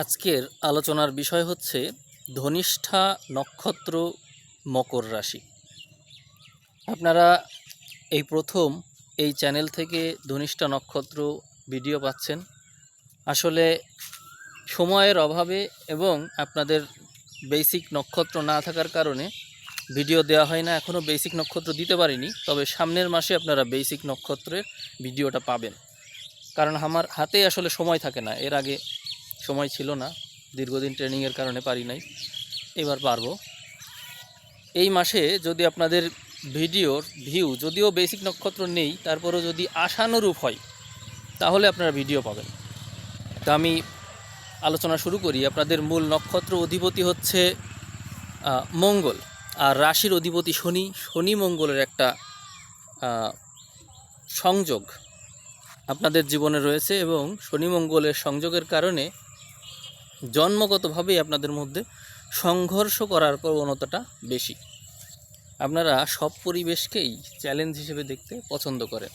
আজকের আলোচনার বিষয় হচ্ছে ধনিষ্ঠা নক্ষত্র মকর রাশি। আপনারা এই প্রথম এই চ্যানেল থেকে ধনিষ্ঠা নক্ষত্র ভিডিও পাচ্ছেন। আসলে সময়ের অভাবে এবং আপনাদের বেসিক নক্ষত্র না থাকার কারণে ভিডিও দেওয়া হয় না। এখনও বেসিক নক্ষত্র দিতে পারিনি, তবে সামনের মাসে আপনারা বেসিক নক্ষত্রের ভিডিওটা পাবেন। কারণ আমার হাতে আসলে সময় থাকে না, এর আগে সময় ছিল না, দীর্ঘদিন ট্রেনিংয়ের কারণে পারি নাই, এবার পারবো। এই মাসে যদি আপনাদের ভিডিওর ভিউ যদিও বেসিক নক্ষত্র নেই, তারপরেও যদি আশানুরূপ হয় তাহলে আপনারা ভিডিও পাবেন। তা আমি আলোচনা শুরু করি। আপনাদের মূল নক্ষত্র অধিপতি হচ্ছে মঙ্গল, আর রাশির অধিপতি শনি। শনি মঙ্গলের একটা সংযোগ আপনাদের জীবনে রয়েছে, এবং শনি মঙ্গলের সংযোগের কারণে জন্মগতভাবেই আপনাদের মধ্যে সংঘর্ষ করার প্রবণতাটা বেশি। আপনারা সব পরিবেশকেই চ্যালেঞ্জ হিসেবে দেখতে পছন্দ করেন,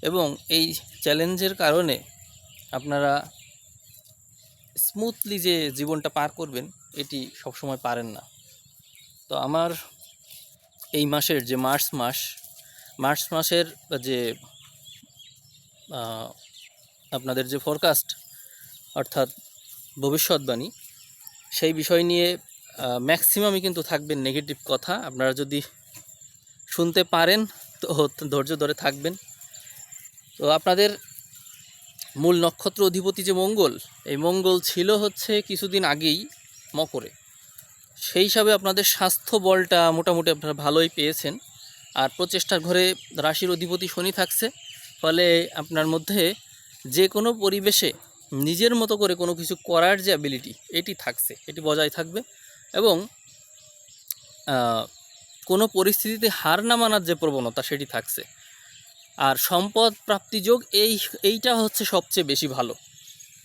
এবং এই চ্যালেঞ্জের কারণে আপনারা স্মুথলি যে জীবনটা পার করবেন এটি সবসময় পারেন না। তো আমার এই মাসের যে মার্চ মাসের যে আপনাদের যে ফরকাস্ট অর্থাৎ ভবিষ্যৎবাণী, সেই বিষয় নিয়ে ম্যাক্সিমামই কিন্তু থাকবেন নেগেটিভ কথা। আপনারা যদি শুনতে পারেন তো ধৈর্য ধরে থাকবেন। তো আপনাদের মূল নক্ষত্র অধিপতি যে মঙ্গল, এই মঙ্গল ছিল হচ্ছে কিছুদিন আগেই মকরে। সেই হিসাবে আপনাদের স্বাস্থ্য বলটা মোটামুটি আপনারা ভালোই পেয়েছেন। আর প্রচেষ্টার ঘরে রাশির অধিপতি শনি থাকছে, ফলে আপনার মধ্যে যে কোনো পরিবেশে নিজের মতো করে কোনো কিছু করার যে অ্যাবিলিটি এটি থাকছে, এটি বজায় থাকবে। এবং কোনো পরিস্থিতিতে হার না মানার যে প্রবণতা সেটি থাকছে। আর সম্পদ প্রাপ্তিযোগ এইটা হচ্ছে সবচেয়ে বেশি ভালো।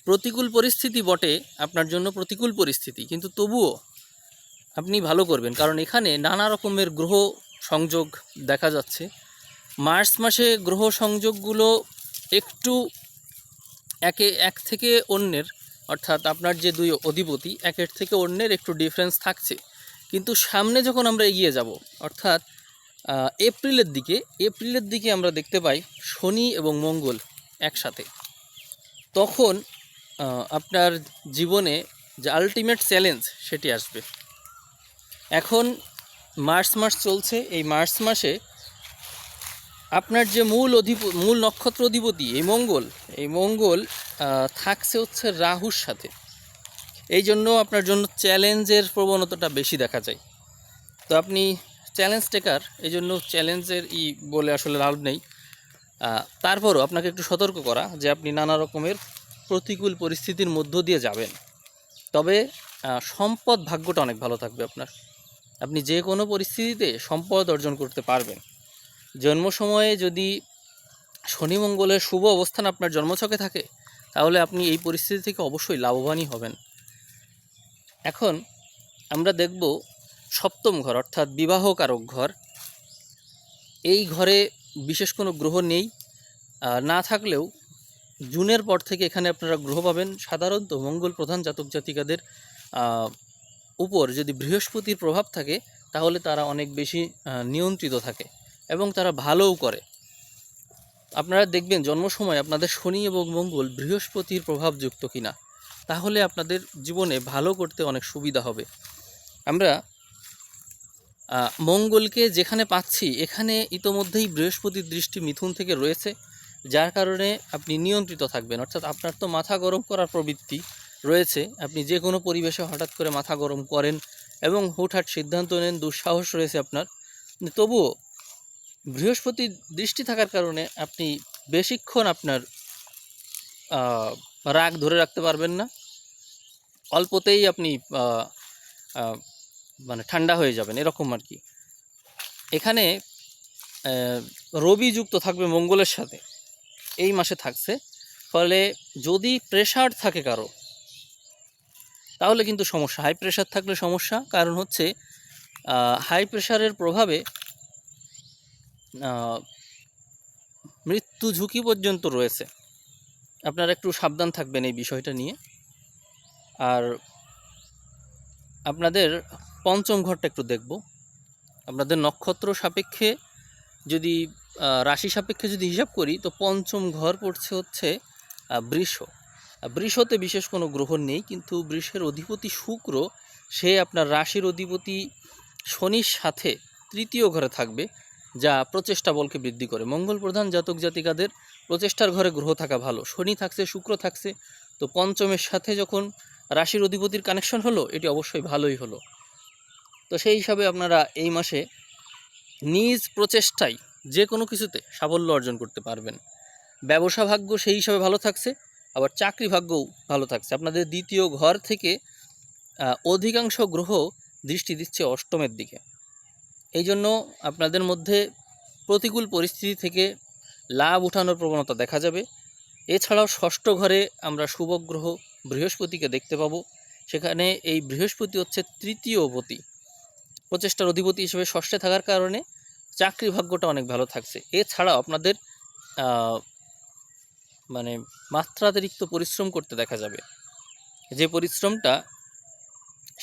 প্রতিকূল পরিস্থিতি বটে আপনার জন্য, প্রতিকূল পরিস্থিতি, কিন্তু তবুও আপনি ভালো করবেন, কারণ এখানে নানা রকমের গ্রহ সংযোগ দেখা যাচ্ছে। মার্চ মাসে গ্রহ সংযোগগুলো একটু এক থেকে অন্যের, অর্থাৎ আপনার যে দুই অধিপতি একের থেকে অন্যের একটু ডিফারেন্স থাকছে। কিন্তু সামনে যখন আমরা এগিয়ে যাব, অর্থাৎ এপ্রিলের দিকে আমরা দেখতে পাই শনি এবং মঙ্গল একসাথে, তখন আপনার জীবনে যে আলটিমেট চ্যালেঞ্জ সেটি আসবে। এখন মার্চ মাস চলছে, এই মার্চ মাসে আপনার যে মূল নক্ষত্র অধিপতি এই মঙ্গল থাকছে হচ্ছে রাহুর সাথে। এই জন্য আপনার জন্য চ্যালেঞ্জের প্রবণতাটা বেশি দেখা যায়। তো আপনি চ্যালেঞ্জ টেকার, এই জন্য চ্যালেঞ্জের বলে আসলে লাভ নেই। তারপরও আপনাকে একটু সতর্ক করা যে আপনি নানা রকমের প্রতিকূল পরিস্থিতির মধ্য দিয়ে যাবেন, তবে সম্পদ ভাগ্যটা অনেক ভালো থাকবে আপনার। আপনি যে কোনো পরিস্থিতিতে সম্পদ অর্জন করতে পারবেন। জন্ম সময়ে যদি শনি মঙ্গলের শুভ অবস্থান আপনার জন্মছকে থাকে, তাহলে আপনি এই পরিস্থিতি থেকে অবশ্যই লাভবানই হবেন। এখন আমরা দেখব সপ্তম ঘর, অর্থাৎ বিবাহকারক ঘর। এই ঘরে বিশেষ কোনো গ্রহ নেই, না থাকলেও জুনের পর থেকে এখানে আপনারা গ্রহ পাবেন। সাধারণত মঙ্গল প্রধান জাতক জাতিকাদের উপর যদি বৃহস্পতির প্রভাব থাকে, তাহলে তারা অনেক বেশি নিয়ন্ত্রিত থাকে এবং তারা ভালোও করে। আপনারা দেখবেন জন্ম সময় আপনাদের শনি এবং মঙ্গল বৃহস্পতির প্রভাবযুক্ত কিনা, তাহলে আপনাদের জীবনে ভালো করতে অনেক সুবিধা হবে। আমরা মঙ্গলকে যেখানে পাচ্ছি, এখানে ইতোমধ্যেই বৃহস্পতির দৃষ্টি মিথুন থেকে রয়েছে, যার কারণে আপনি নিয়ন্ত্রিত থাকবেন। অর্থাৎ আপনার তো মাথা গরম করার প্রবৃত্তি রয়েছে, আপনি যে কোনো পরিবেশে হঠাৎ করে মাথা গরম করেন এবং হুটহাট সিদ্ধান্ত নেন, দুঃসাহস রয়েছে আপনার। তবুও বৃহস্পতির দৃষ্টি থাকার কারণে আপনি বেশিক্ষণ আপনার রাগ ধরে রাখতে পারবেন না, অল্পতেই আপনি মানে ঠান্ডা হয়ে যাবেন, এরকম আর কি। এখানে রবি যুক্ত থাকবে মঙ্গলের সাথে, এই মাসে থাকছে। ফলে যদি প্রেশার থাকে কারো, তাহলে কিন্তু সমস্যা। হাই প্রেশার থাকলে সমস্যা, কারণ হচ্ছে হাই প্রেশারের প্রভাবে মৃত্যু ঝুঁকি পর্যন্ত রয়েছে। আপনারা একটু সাবধান থাকবেন এই বিষয়টা নিয়ে। আর আপনাদের পঞ্চম ঘরটা একটু দেখব। আপনাদের নক্ষত্র সাপেক্ষে যদি রাশি সাপেক্ষে যদি হিসাব করি, তো পঞ্চম ঘর পড়ছে হচ্ছে বৃষ। বৃষতে বিশেষ কোনো গ্রহ নেই, কিন্তু বৃষের অধিপতি শুক্র, সে আপনার রাশির অধিপতি শনির সাথে তৃতীয় ঘরে থাকবে, যা প্রচেষ্টা বলকে বৃদ্ধি করে। মঙ্গল প্রধান জাতক জাতিকাদের প্রচেষ্টার ঘরে গ্রহ থাকা ভালো। শনি থাকছে, শুক্র থাকছে, তো পঞ্চমের সাথে যখন রাশির অধিপতির কানেকশন হলো, এটি অবশ্যই ভালোই হলো। তো সেই হিসাবে আপনারা এই মাসে নিজ প্রচেষ্টায় যে কোনো কিছুতে সাফল্য অর্জন করতে পারবেন। ব্যবসা ভাগ্য সেই হিসাবে ভালো থাকছে, আবার চাকরি ভাগ্যও ভালো থাকছে। আপনাদের দ্বিতীয় ঘর থেকে অধিকাংশ গ্রহ দৃষ্টি দিচ্ছে অষ্টমের দিকে। এই জন্য আপনাদের মধ্যে প্রতিকূল পরিস্থিতি থেকে লাভ উঠানোর প্রবণতা দেখা যাবে। এছাড়াও ষষ্ঠ ঘরে আমরা শুভগ্রহ বৃহস্পতিকে দেখতে পাবো। সেখানে এই বৃহস্পতি হচ্ছে তৃতীয় পতি, প্রচেষ্টার অধিপতি হিসেবে ষষ্ঠে থাকার কারণে চাকরি ভাগ্যটা অনেক ভালো থাকছে। এছাড়াও আপনাদের মানে মাত্রাতিরিক্ত পরিশ্রম করতে দেখা যাবে, যে পরিশ্রমটা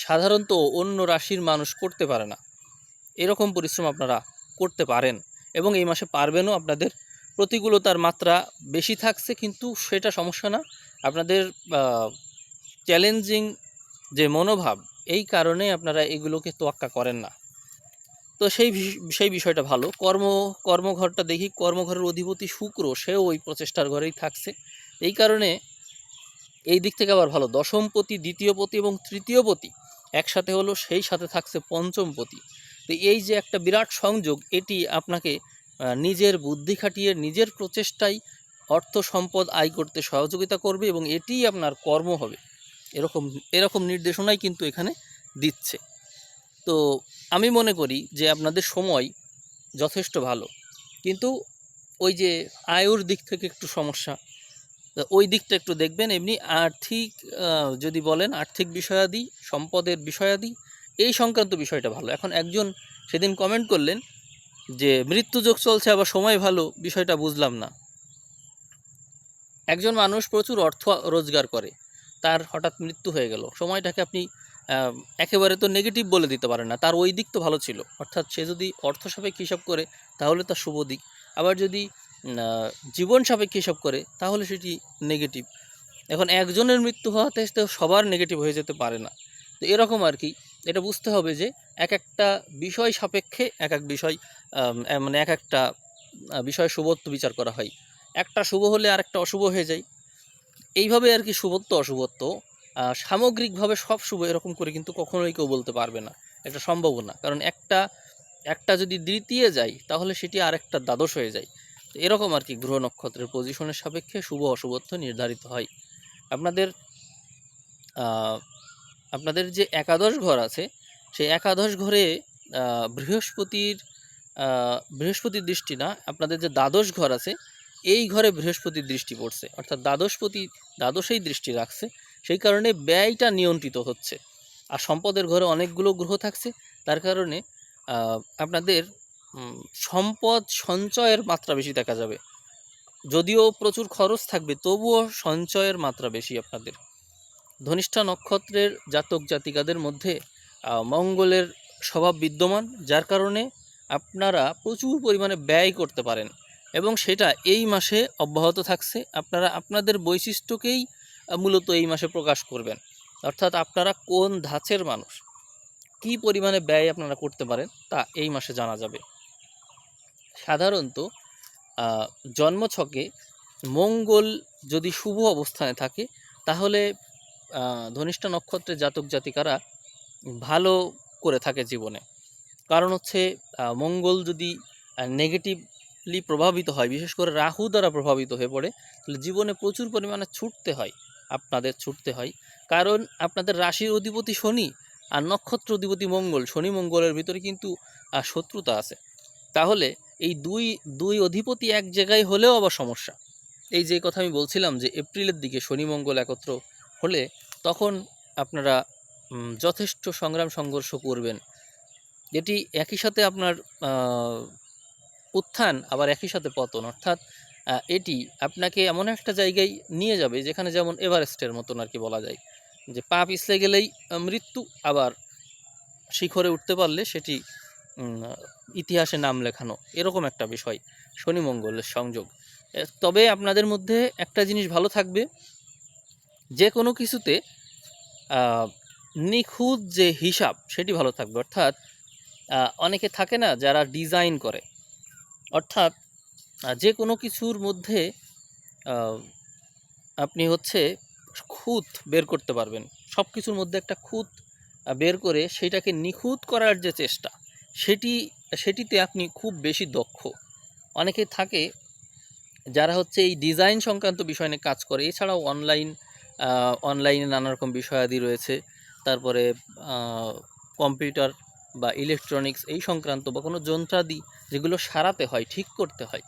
সাধারণত অন্য রাশির মানুষ করতে পারে না, এরকম পরিশ্রম আপনারা করতে পারেন এবং এই মাসে পারবেনও। আপনাদের প্রতিকূলতার মাত্রা বেশি থাকছে, কিন্তু সেটা সমস্যা না। আপনাদের চ্যালেঞ্জিং যে মনোভাব, এই কারণে আপনারা এগুলোকে তোয়াক্কা করেন না। তো সেই বিষয়টা ভালো। কর্মঘরটা দেখি, কর্মঘরের অধিপতি শুক্র, সেও ওই প্রচেষ্টার ঘরেই থাকছে। এই কারণে এই দিক থেকে আবার ভালো। দশমপতি, দ্বিতীয়পতি এবং তৃতীয়পতি একসাথে হলো, সেই সাথে থাকছে পঞ্চমপতি। তো এই যে একটা বিরাট সংযোগ, এটি আপনাকে নিজের বুদ্ধি খাটিয়ে নিজের প্রচেষ্টায় অর্থ সম্পদ আয় করতে সহযোগিতা করবে এবং এটিই আপনার কর্ম হবে, এরকম নির্দেশনাই কিন্তু এখানে দিচ্ছে। তো আমি মনে করি যে আপনাদের সময় যথেষ্ট ভালো, কিন্তু ওই যে আয়ুর দিক থেকে একটু সমস্যা, ওই দিকটা একটু দেখবেন। এমনি আর্থিক যদি বলেন, আর্থিক বিষয়াদি, সম্পদের বিষয়াদি, এই সংক্রান্ত বিষয়টা ভালো। এখন একজন সেদিন কমেন্ট করলেন যে মৃত্যুযোগ চলছে আবার সময় ভালো, বিষয়টা বুঝলাম না। একজন মানুষ প্রচুর অর্থ রোজগার করে, তার হঠাৎ মৃত্যু হয়ে গেল, সময়টাকে আপনি একেবারে তো নেগেটিভ বলে দিতে পারেন না। তার ওই দিক তো ভালো ছিল, অর্থাৎ সে যদি অর্থ সাপেক্ষ হিসাব করে তাহলে তার শুভ দিক, আবার যদি জীবন সাপেক্ষ হিসাব করে তাহলে সেটি নেগেটিভ। এখন একজনের মৃত্যু হওয়াতে সবার নেগেটিভ হয়ে যেতে পারে না। তো এরকম আর কি, এটা বুঝতে হবে যে এক একটা বিষয় সাপেক্ষে এক এক বিষয়, মানে এক একটা বিষয় শুভত্ব বিচার করা হয়। একটা শুভ হলে আরেকটা অশুভ হয়ে যায়, এইভাবে আর কি। শুভত্ব অশুভত্ব সামগ্রিকভাবে সব শুভ এরকম করে কিন্তু কখনোই কেউ বলতে পারবে না, এটা সম্ভব না। কারণ একটা যদি দ্বিতীয় যায় তাহলে সেটি আরেকটা দ্বাদশ হয়ে যায়। তো এরকম আর কি, গ্রহ নক্ষত্রের পজিশনের সাপেক্ষে শুভ অশুভত্ব নির্ধারিত হয়। আপনাদের আপনাদের যে একাদশ ঘর আছে, সেই একাদশ ঘরে বৃহস্পতির দৃষ্টি না, আপনাদের যে দ্বাদশ ঘর আছে, এই ঘরে বৃহস্পতির দৃষ্টি পড়ছে, অর্থাৎ দ্বাদশেই দৃষ্টি রাখছে। সেই কারণে ব্যয়টা নিয়ন্ত্রিত হচ্ছে। আর সম্পদের ঘরে অনেকগুলো গ্রহ থাকছে, তার কারণে আপনাদের সম্পদ সঞ্চয়ের মাত্রা বেশি দেখা যাবে। যদিও প্রচুর খরচ থাকবে, তবুও সঞ্চয়ের মাত্রা বেশি আপনাদের। ধনিষ্ঠা নক্ষত্রের জাতক জাতিকাদের মধ্যে মঙ্গলের স্বভাব বিদ্যমান, যার কারণে আপনারা প্রচুর পরিমাণে ব্যয় করতে পারেন এবং সেটা এই মাসে অব্যাহত থাকছে। আপনারা আপনাদের বৈশিষ্ট্যকেই মূলত এই মাসে প্রকাশ করবেন, অর্থাৎ আপনারা কোন ধাঁচের মানুষ, কী পরিমাণে ব্যয় আপনারা করতে পারেন তা এই মাসে জানা যাবে। সাধারণত জন্মছকে মঙ্গল যদি শুভ অবস্থানে থাকে, তাহলে ধনিষ্ঠা নক্ষত্রের জাতক জাতিকারা ভালো করে থাকে জীবনে। কারণ হচ্ছে মঙ্গল যদি নেগেটিভলি প্রভাবিত হয়, বিশেষ করে রাহু দ্বারা প্রভাবিত হয়ে পড়ে, তাহলে জীবনে প্রচুর পরিমাণে আপনাদের ছুটতে হয়। কারণ আপনাদের রাশির অধিপতি শনি আর নক্ষত্র অধিপতি মঙ্গল, শনি মঙ্গলের ভিতরে কিন্তু শত্রুতা আছে। তাহলে এই দুই অধিপতি এক জায়গায় হলেও আবার সমস্যা। এই যে কথা আমি বলছিলাম যে এপ্রিলের দিকে শনি মঙ্গল একত্র হলে তখন আপনারা যথেষ্ট সংগ্রাম সংঘর্ষ করবেন। এটি একই সাথে আপনার উত্থান, আবার একই সাথে পতন, অর্থাৎ এটি আপনাকে এমন একটা জায়গায় নিয়ে যাবে যেখানে যেমন এভারেস্টের মতন আর কি বলা যায়। যে পা পিছলে গেলেই মৃত্যু, আবার শিখরে উঠতে পারলে সেটি ইতিহাসে নাম লেখানো, এরকম একটা বিষয় শনি মঙ্গলের সংযোগ। তবে আপনাদের মধ্যে একটা জিনিস ভালো থাকবে, যে কোনো কিছুতে নিখুঁত যে হিসাব সেটি ভালো থাকবে। অর্থাৎ অনেকে থাকে না যারা ডিজাইন করে, অর্থাৎ যে কোনো কিছুর মধ্যে আপনি হচ্ছে খুঁত বের করতে পারবেন, সব কিছুর মধ্যে একটা খুঁত বের করে সেটাকে নিখুঁত করার যে চেষ্টা, সেটিতে আপনি খুব বেশি দক্ষ। অনেকে থাকে যারা হচ্ছে এই ডিজাইন সংক্রান্ত বিষয় নিয়ে কাজ করে। এছাড়াও অনলাইনে নানা রকম বিষয়াদি রয়েছে, তারপরে কম্পিউটার বা ইলেকট্রনিক্স এই সংক্রান্ত বা কোনো যন্ত্রাদি যেগুলো সারাতে হয়, ঠিক করতে হয়,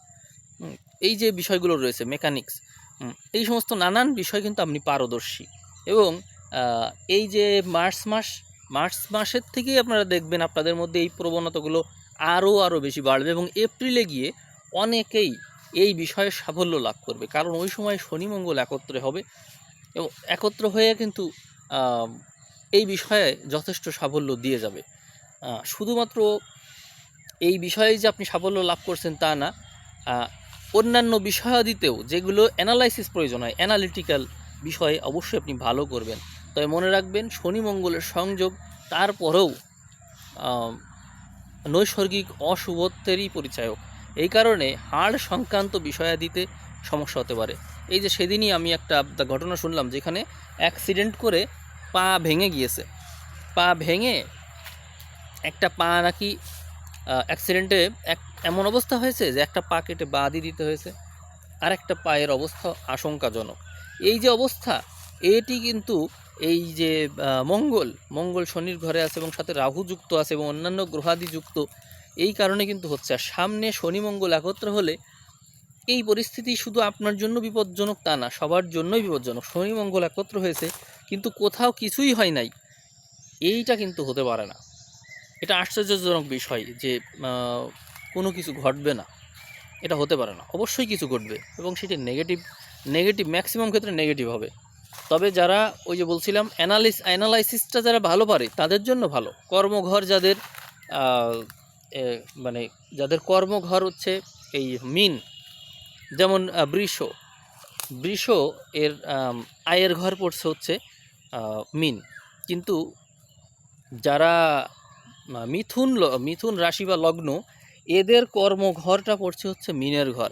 এই যে বিষয়গুলো রয়েছে, মেকানিক্স, এই সমস্ত নানান বিষয় কিন্তু আপনি পারদর্শী। এবং এই যে মার্চ মাসের থেকেই আপনারা দেখবেন আপনাদের মধ্যে এই প্রবণতাগুলো আরও বেশি বাড়বে, এবং এপ্রিলে গিয়ে অনেকেই এই বিষয়ে সাফল্য লাভ করবে, কারণ ওই সময় শনি মঙ্গল একত্রে হবে এবং একত্র হয়ে কিন্তু এই বিষয়ে যথেষ্ট সাফল্য দিয়ে যাবে। শুধুমাত্র এই বিষয়ে যে আপনি সাফল্য লাভ করছেন তা না, অন্যান্য বিষয়াদিতেও যেগুলো অ্যানালাইসিস প্রয়োজন হয়, অ্যানালিটিক্যাল বিষয়ে অবশ্যই আপনি ভালো করবেন। তবে মনে রাখবেন শনি মঙ্গলের সংযোগ তারপরেও নৈসর্গিক অশুভত্বেরই পরিচায়ক। এই কারণে হাড় সংক্রান্ত বিষয়াদিতে সমস্যা হতে পারে। এই যে সেদিনই আমি একটা ঘটনা শুনলাম যেখানে অ্যাক্সিডেন্ট করে পা ভেঙে গিয়েছে, পা ভেঙে একটা পা নাকি অ্যাক্সিডেন্টে এমন অবস্থা হয়েছে যে একটা পা কেটে বাদ দিয়ে দিতে হয়েছে, আর একটা পায়ের অবস্থা আশঙ্কাজনক। এই যে অবস্থা, এটি কিন্তু এই যে মঙ্গল শনির ঘরে আছে এবং সাথে রাহু যুক্ত আছে এবং অন্যান্য গ্রহাদি যুক্ত, এই কারণে কিন্তু হচ্ছে। আর সামনে শনি মঙ্গল একত্র হলে এই পরিস্থিতি শুধু আপনার জন্য বিপজ্জনক তা না, সবার জন্যই বিপজ্জনক। শনি মঙ্গল একত্র হয়েছে কিন্তু কোথাও কিছুই হয় নাই, এইটা কিন্তু হতে পারে না। এটা আশ্চর্যজনক বিষয় যে কোনো কিছু ঘটবে না, এটা হতে পারে না। অবশ্যই কিছু ঘটবে এবং সেটি নেগেটিভ ম্যাক্সিমাম ক্ষেত্রে নেগেটিভ হবে। তবে যারা ওই যে বলছিলাম অ্যানালাইসিসটা যারা ভালো পারে তাদের জন্য ভালো। কর্মঘর যাদের মানে যাদের কর্মঘর হচ্ছে এই মিন, যেমন বৃষ এর আয়ের ঘর পড়ছে হচ্ছে মিন, কিন্তু যারা মিথুন রাশি বা লগ্ন, এদের কর্মঘরটা পড়ছে হচ্ছে মিনের ঘর,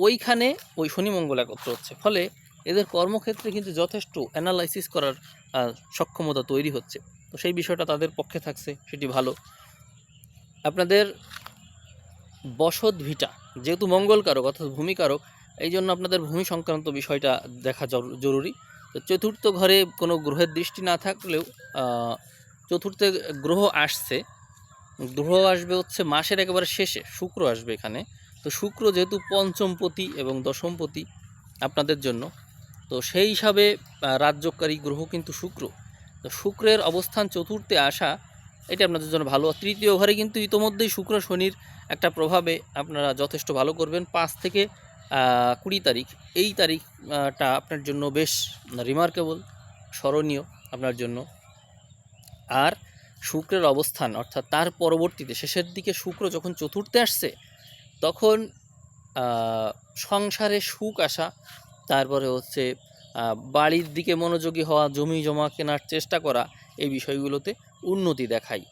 ওইখানে ওই শনি মঙ্গল একত্র হচ্ছে, ফলে এদের কর্মক্ষেত্রে কিন্তু যথেষ্ট অ্যানালাইসিস করার সক্ষমতা তৈরি হচ্ছে। তো সেই বিষয়টা তাদের পক্ষে থাকছে, সেটি ভালো। আপনাদের বসত ভিটা যেহেতু মঙ্গলকারক অর্থাৎ ভূমিকারক, এই জন্য আপনাদের ভূমি সংক্রান্ত বিষয়টা দেখা জরুরি। তো চতুর্থ ঘরে কোনো গ্রহের দৃষ্টি না থাকলেও চতুর্থে গ্রহ আসবে হচ্ছে মাসের একেবারে শেষে, শুক্র আসবে এখানে। তো শুক্র যেহেতু পঞ্চমপতি এবং দশমপতি আপনাদের জন্য, তো সেই হিসাবে রাজযোগকারী গ্রহ কিন্তু শুক্র। তো শুক্রের অবস্থান চতুর্থে আসা, এটা আপনাদের জন্য ভালো। তৃতীয় ঘরে কিন্তু ইতোমধ্যেই শুক্র শনির একটা প্রভাবে আপনারা যথেষ্ট ভালো করবেন। 5 থেকে 20 তারিখ, এই তারিখটা আপনার জন্য বেশ রিমার্কেবল, স্মরণীয় আপনার জন্য। আর শুক্রের অবস্থান অর্থাৎ তার পরবর্তীতে শেষের দিকে শুক্র যখন চতুর্থে আসছে, তখন সংসারে সুখ আসা, তারপরে হচ্ছে বাড়ির দিকে মনোযোগী হওয়া, জমি জমা কেনার চেষ্টা করা, এই বিষয়গুলোতে উন্নতি দেখায়।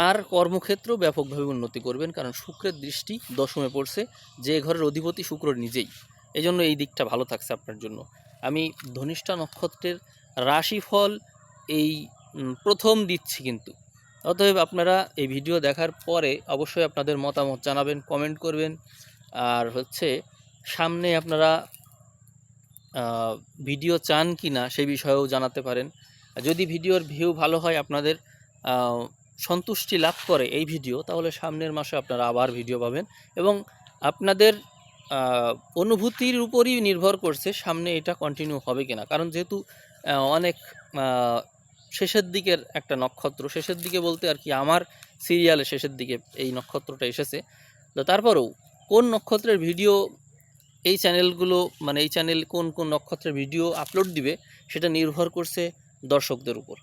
আর কর্মক্ষেত্র ব্যাপকভাবে উন্নতি করবেন, কারণ শুক্রের দৃষ্টি দশমে পড়ছে, যে ঘরের অধিপতি শুক্র নিজেই। এই জন্য এই দিকটা ভালো থাকছে আপনার জন্য। আমি ধনিষ্ঠা নক্ষত্রের রাশিফল এই প্রথম দিচ্ছি কিন্তু। অতএব আপনারা এই ভিডিও দেখার পরে অবশ্যই আপনাদের মতামত জানাবেন, কমেন্ট করবেন। আর হচ্ছে সামনে আপনারা ভিডিও চান কি না সেই বিষয়েও জানাতে পারেন। যদি ভিডিওর ভিউ ভালো হয়, আপনাদের সন্তুষ্টি লাভ করে এই ভিডিও, তাহলে সামনের মাসে আপনারা আবার ভিডিও পাবেন। এবং আপনাদের অনুভূতির উপরই নির্ভর করছে সামনে এটা কন্টিনিউ হবে কিনা, কারণ যেহেতু অনেক শেষের দিকের একটা নক্ষত্র, শেষের দিকে বলতে আর কি আমার সিরিয়ালের শেষের দিকে এই নক্ষত্রটা এসেছে। তো তারপরেও কোন নক্ষত্রের ভিডিও এই চ্যানেলগুলো, মানে এই চ্যানেল কোন নক্ষত্রের ভিডিও আপলোড দিবে, সেটা নির্ভর করছে দর্শকদের উপর।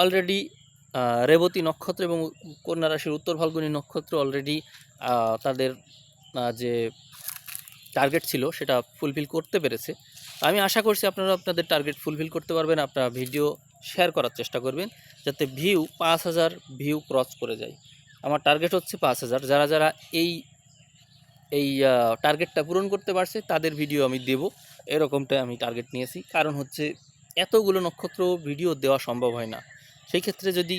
অলরেডি রেবতী নক্ষত্র এবং কন্যা রাশির উত্তর ফাল্গুনী নক্ষত্র অলরেডি তাদের যে টার্গেট ছিল সেটা ফুলফিল করতে পেরেছে। আমি আশা করছি আপনারা আপনাদের টার্গেট ফুলফিল করতে পারবেন। আপনারা ভিডিও শেয়ার করার চেষ্টা করবেন যাতে ভিউ 5000 ভিউ ক্রস করে যায়। আমার টার্গেট হচ্ছে 5000। যারা যারা এই এই টার্গেটটা পূরণ করতে পারছে তাদের ভিডিও আমি দেব, এরকমটাই আমি টার্গেট নিয়েছি। কারণ হচ্ছে এতগুলো নক্ষত্র ভিডিও দেওয়া সম্ভব হয় না। সেই ক্ষেত্রে যদি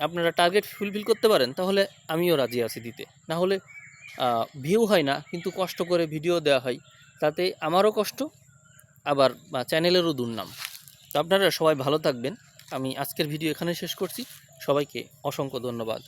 আপনারা টার্গেট ফুলফিল করতে পারেন তাহলে আমিও রাজি আছি দিতে। না হলে ভিউ হয় না কিন্তু কষ্ট করে ভিডিও দেওয়া হয়, তাতে আমারও কষ্ট আবার চ্যানেলেরও দুর্নাম। তো আপনারা সবাই ভালো থাকবেন। আমি আজকের ভিডিও এখানে শেষ করছি। সবাইকে অসংখ্য ধন্যবাদ।